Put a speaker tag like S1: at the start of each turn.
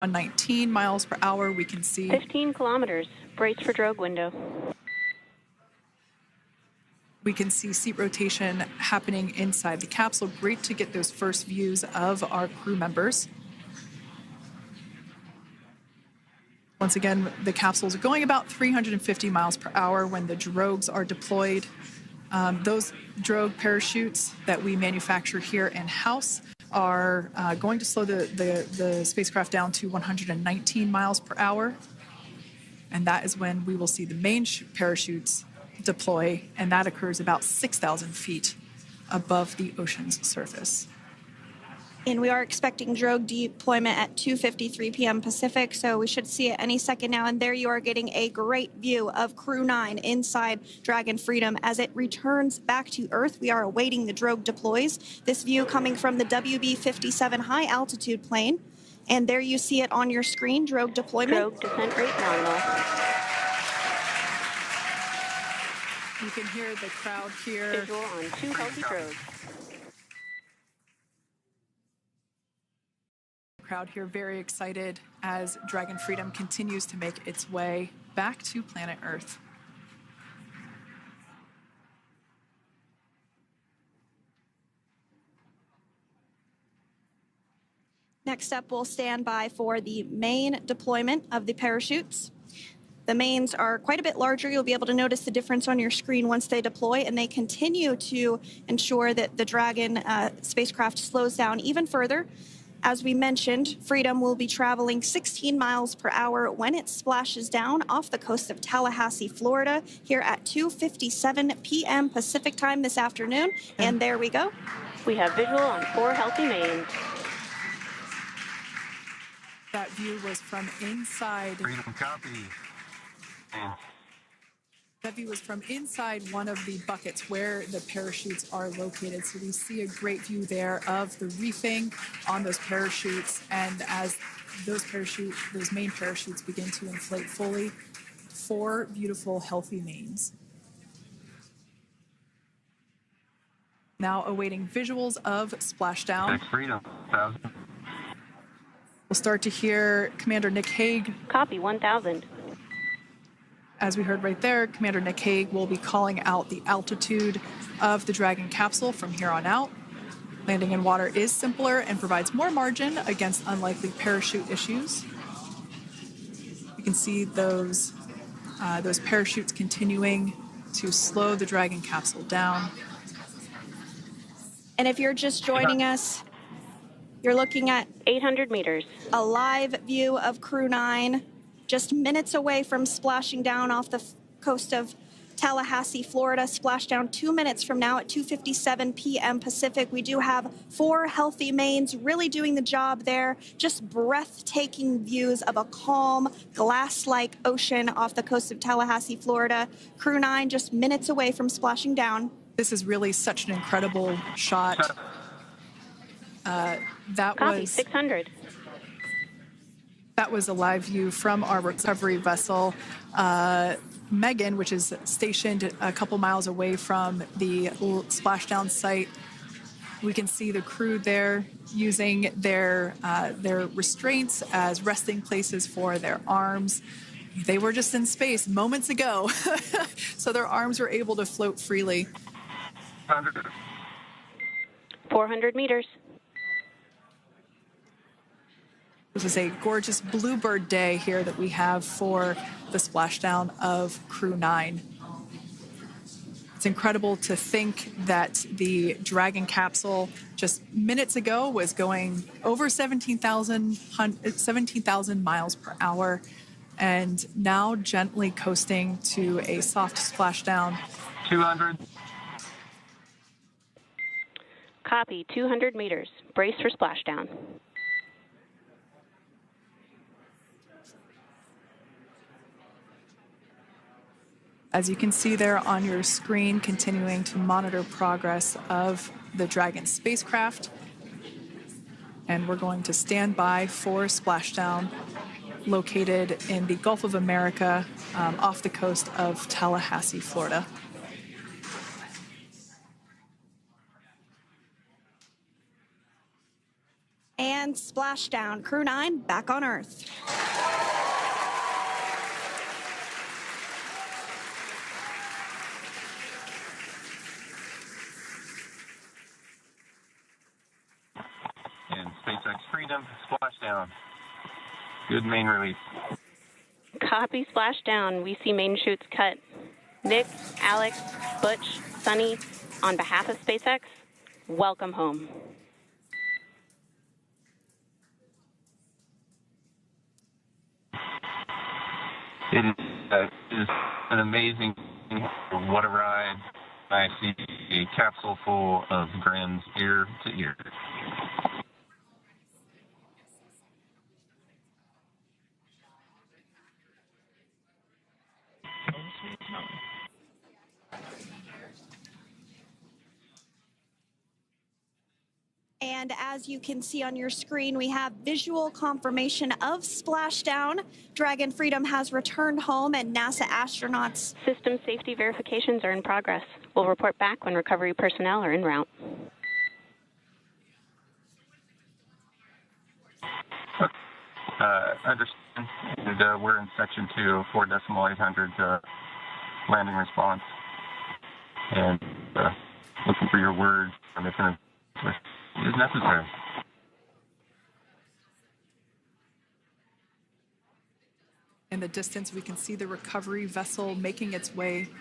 S1: On 19 miles per hour, we can see
S2: 15 kilometers. Brace for drogue window.
S1: We can see seat rotation happening inside the capsule. Great to get those first views of our crew members. Once again, the capsules are going about 350 miles per hour when the drogues are deployed. Those drogue parachutes that we manufacture here in-house are going to slow the spacecraft down to 119 miles per hour. And that is when we will see the main parachutes deploy, and that occurs about 6,000 feet above the ocean's surface.
S3: And we are expecting drogue deployment at 2:53 p.m. Pacific, so we should see it any second now. And there you are getting a great view of Crew 9 inside Dragon Freedom as it returns back to Earth. We are awaiting the drogue deploys. This view coming from the WB-57 high-altitude plane. And there you see it on your screen, drogue deployment.
S2: Drogue descent rate nominal.
S1: You can hear the crowd here.
S2: Visual on 2 healthy drogues.
S1: Crowd here very excited as Dragon Freedom continues to make its way back to planet Earth.
S3: Next up, we'll stand by for the main deployment of the parachutes. The mains are quite a bit larger. You'll be able to notice the difference on your screen once they deploy, and they continue to ensure that the Dragon spacecraft slows down even further. As we mentioned, Freedom will be traveling 16 miles per hour when it splashes down off the coast of Tallahassee, Florida, here at 2:57 p.m. Pacific time this afternoon. And there we go.
S2: We have visual on 4 healthy mains.
S1: That view was from inside.
S4: Freedom copy.
S1: That view was from inside one of the buckets where the parachutes are located. So we see a great view there of the reefing on those parachutes. And as those main parachutes begin to inflate fully, 4 beautiful, healthy mains. Now awaiting visuals of splashdown.
S4: Freedom, 1,000.
S1: We'll start to hear Commander Nick Hague.
S2: Copy, 1,000.
S1: As we heard right there, Commander Nick Hague will be calling out the altitude of the Dragon capsule from here on out. Landing in water is simpler and provides more margin against unlikely parachute issues. You can see those parachutes continuing to slow the Dragon capsule down.
S3: And if you're just joining us, you're looking at
S2: 800 meters.
S3: a live view of Crew 9. Just minutes away from splashing down off the coast of Tallahassee, Florida. Splash down 2 minutes from now at 2:57 p.m. Pacific. We do have 4 healthy mains really doing the job there. Just breathtaking views of a calm, glass-like ocean off the coast of Tallahassee, Florida. Crew 9 just minutes away from splashing down.
S1: This is really such an incredible shot.
S2: Copy, 600.
S1: That was a live view from our recovery vessel, Megan, which is stationed a couple miles away from the splashdown site. We can see the crew there using their restraints as resting places for their arms. They were just in space moments ago, so their arms were able to float freely.
S2: 400 meters.
S1: This is a gorgeous bluebird day here that we have for the splashdown of Crew 9. It's incredible to think that the Dragon capsule just minutes ago was going over 17,000 miles per hour and now gently coasting to a soft splashdown.
S4: 200.
S2: Copy, 200 meters. Brace for splashdown.
S1: As you can see there on your screen, continuing to monitor progress of the Dragon spacecraft. And we're going to stand by for splashdown located in the Gulf of America off the coast of Tallahassee, Florida.
S3: And And splashdown. Crew 9 back on Earth.
S4: And SpaceX Freedom, splashdown. Good main release.
S2: Copy, splashdown. We see main chutes cut. Nick, Alex, Butch, Sunny, on behalf of SpaceX, welcome home.
S4: It is an amazing, what a ride. I see a capsule full of grins ear to ear.
S3: And as you can see on your screen, we have visual confirmation of splashdown. Dragon Freedom has returned home, and NASA astronauts.
S2: System safety verifications are in progress. We'll report back when recovery personnel are en route.
S4: Understand. And we're in section 2, 4.800 landing response. And looking for your words on if it is necessary.
S1: In the distance, we can see the recovery vessel making its way